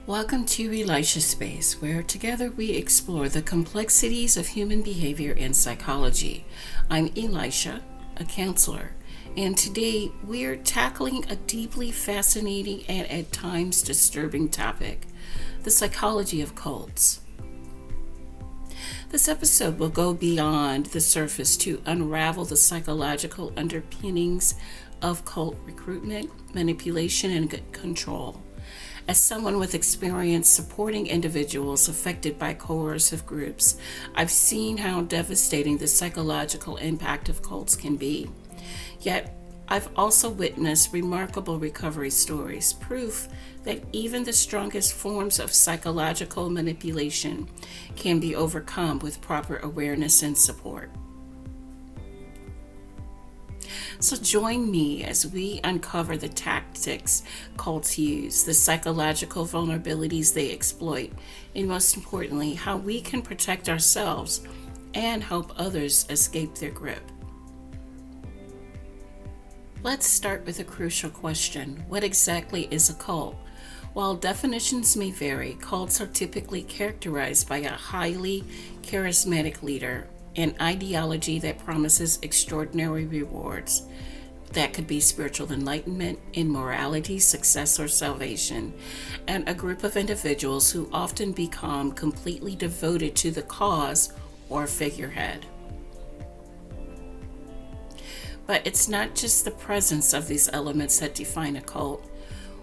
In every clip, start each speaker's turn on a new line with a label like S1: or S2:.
S1: Welcome to Elisha Space, where together we explore the complexities of human behavior and psychology. I'm Elisha, a counselor, and today we're tackling a deeply fascinating and at times disturbing topic, the psychology of cults. This episode will go beyond the surface to unravel the psychological underpinnings of cult recruitment, manipulation, and control. As someone with experience supporting individuals affected by coercive groups, I've seen how devastating the psychological impact of cults can be. Yet, I've also witnessed remarkable recovery stories, proof that even the strongest forms of psychological manipulation can be overcome with proper awareness and support. So join me as we uncover the tactics cults use, the psychological vulnerabilities they exploit, and most importantly, how we can protect ourselves and help others escape their grip. Let's start with a crucial question. What exactly is a cult? While definitions may vary, cults are typically characterized by a highly charismatic leader, an ideology that promises extraordinary rewards. That could be spiritual enlightenment, immorality, success, or salvation, and a group of individuals who often become completely devoted to the cause or figurehead. But it's not just the presence of these elements that define a cult.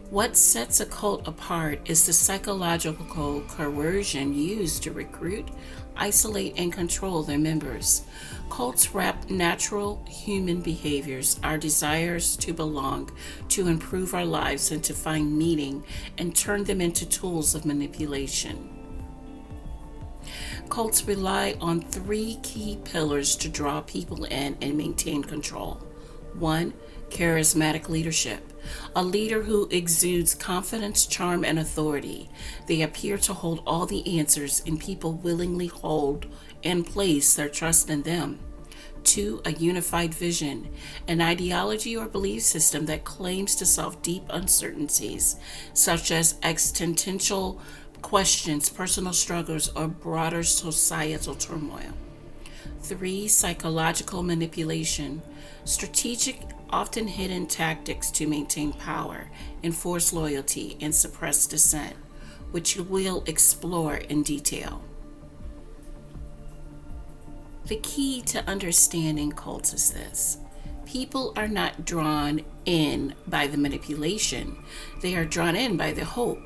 S1: What sets a cult apart is the psychological coercion used to recruit, isolate, and control their members. Cults wrap natural human behaviors, our desires to belong, to improve our lives, and to find meaning, and turn them into tools of manipulation. Cults rely on three key pillars to draw people in and maintain control. 1. Charismatic leadership. A leader who exudes confidence, charm, and authority. They appear to hold all the answers, and people willingly hold and place their trust in them. 2. A unified vision. An ideology or belief system that claims to solve deep uncertainties, such as existential questions, personal struggles, or broader societal turmoil. 3. Psychological manipulation. Strategic, often hidden tactics to maintain power, enforce loyalty, and suppress dissent, which we'll explore in detail. The key to understanding cults is this. People are not drawn in by the manipulation. They are drawn in by the hope.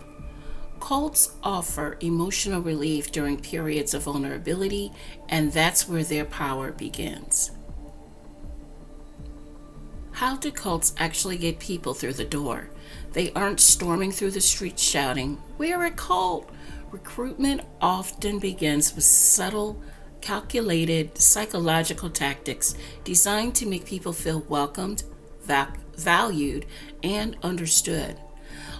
S1: Cults offer emotional relief during periods of vulnerability, and that's where their power begins. How do cults actually get people through the door? They aren't storming through the streets shouting, "We're a cult!" Recruitment often begins with subtle, calculated psychological tactics designed to make people feel welcomed, valued, and understood.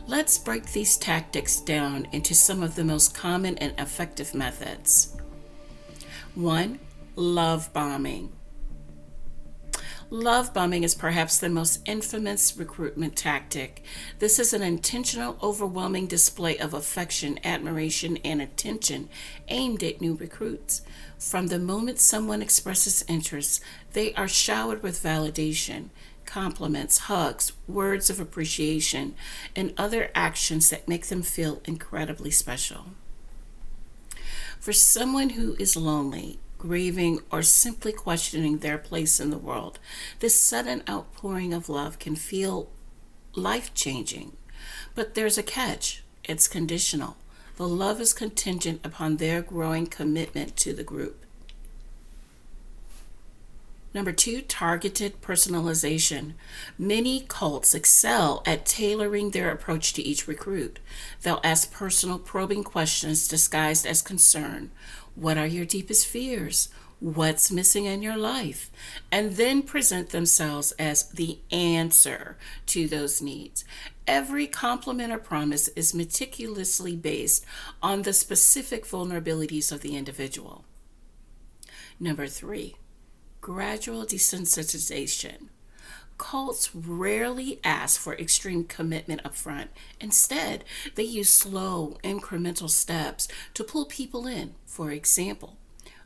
S1: Let's break these tactics down into some of the most common and effective methods. 1. Love bombing. Love bombing is perhaps the most infamous recruitment tactic. This is an intentional, overwhelming display of affection, admiration, and attention aimed at new recruits. From the moment someone expresses interest, they are showered with validation, compliments, hugs, words of appreciation, and other actions that make them feel incredibly special. For someone who is lonely, grieving, or simply questioning their place in the world, this sudden outpouring of love can feel life-changing. But there's a catch. It's conditional. The love is contingent upon their growing commitment to the group. Number 2, targeted personalization. Many cults excel at tailoring their approach to each recruit. They'll ask personal, probing questions disguised as concern. What are your deepest fears? What's missing in your life? And then present themselves as the answer to those needs. Every compliment or promise is meticulously based on the specific vulnerabilities of the individual. Number 3, gradual desensitization. Cults rarely ask for extreme commitment up front. Instead, they use slow, incremental steps to pull people in. For example,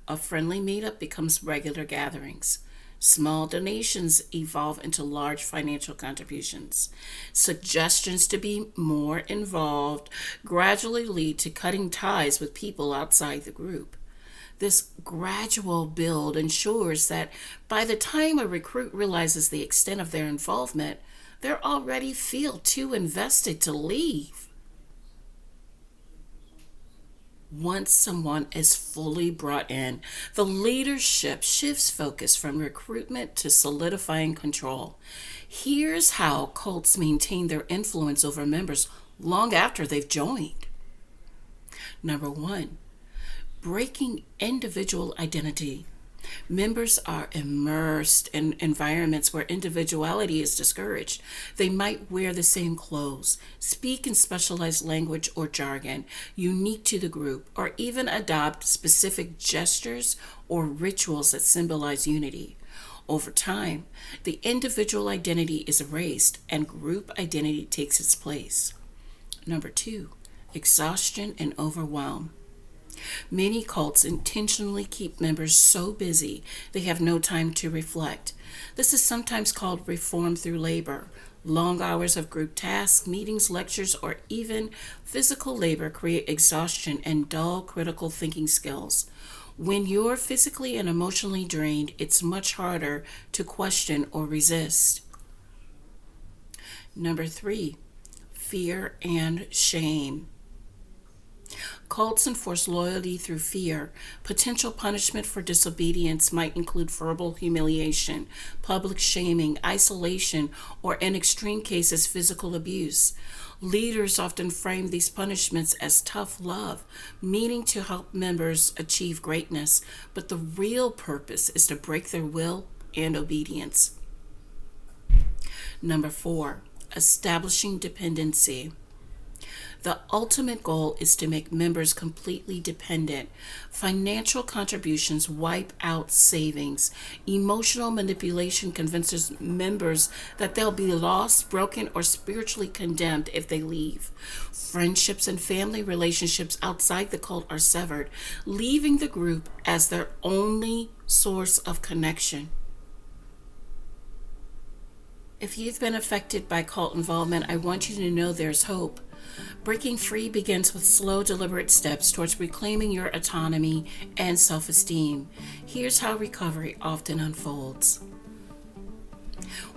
S1: a friendly meetup becomes regular gatherings. Small donations evolve into large financial contributions. Suggestions to be more involved gradually lead to cutting ties with people outside the group. This gradual build ensures that by the time a recruit realizes the extent of their involvement, they already feel too invested to leave. Once someone is fully brought in, the leadership shifts focus from recruitment to solidifying control. Here's how cults maintain their influence over members long after they've joined. Number one, breaking individual identity. Members are immersed in environments where individuality is discouraged. They might wear the same clothes, speak in specialized language or jargon unique to the group, or even adopt specific gestures or rituals that symbolize unity. Over time, the individual identity is erased and group identity takes its place. Number two, exhaustion and overwhelm. Many cults intentionally keep members so busy they have no time to reflect. This is sometimes called reform through labor. Long hours of group tasks, meetings, lectures, or even physical labor create exhaustion and dull critical thinking skills. When you're physically and emotionally drained, it's much harder to question or resist. Number three, fear and shame. Cults enforce loyalty through fear. Potential punishment for disobedience might include verbal humiliation, public shaming, isolation, or in extreme cases, physical abuse. Leaders often frame these punishments as tough love, meaning to help members achieve greatness, but the real purpose is to break their will and obedience. Number four, establishing dependency. The ultimate goal is to make members completely dependent. Financial contributions wipe out savings. Emotional manipulation convinces members that they'll be lost, broken, or spiritually condemned if they leave. Friendships and family relationships outside the cult are severed, leaving the group as their only source of connection. If you've been affected by cult involvement, I want you to know there's hope. Breaking free begins with slow, deliberate steps towards reclaiming your autonomy and self-esteem. Here's how recovery often unfolds.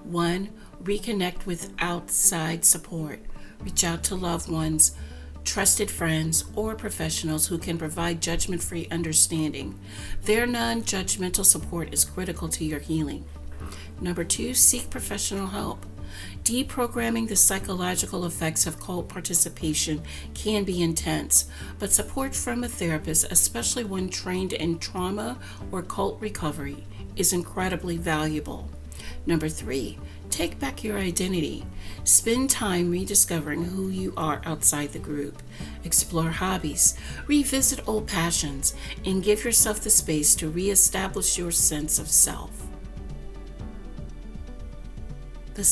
S1: 1. Reconnect with outside support. Reach out to loved ones, trusted friends, or professionals who can provide judgment-free understanding. Their non-judgmental support is critical to your healing. Number 2, seek professional help. Deprogramming the psychological effects of cult participation can be intense, but support from a therapist, especially one trained in trauma or cult recovery, is incredibly valuable. Number 3, take back your identity. Spend time rediscovering who you are outside the group. Explore hobbies, revisit old passions, and give yourself the space to reestablish your sense of self. The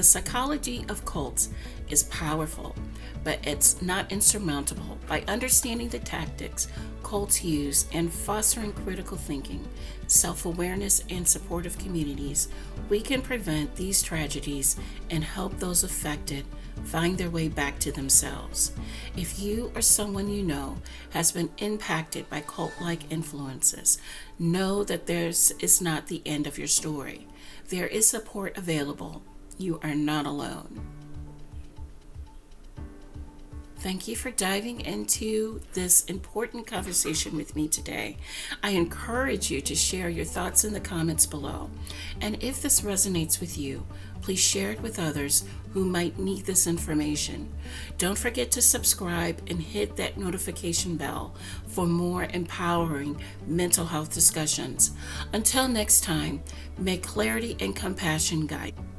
S1: psychology of cults is powerful, but it's not insurmountable. By understanding the tactics cults use and fostering critical thinking, self-awareness, and supportive communities, we can prevent these tragedies and help those affected find their way back to themselves. If you or someone you know has been impacted by cult-like influences, know that this is not the end of your story. There is support available. You are not alone. Thank you for diving into this important conversation with me today. I encourage you to share your thoughts in the comments below. And if this resonates with you, please share it with others who might need this information. Don't forget to subscribe and hit that notification bell for more empowering mental health discussions. Until next time, may clarity and compassion guide you.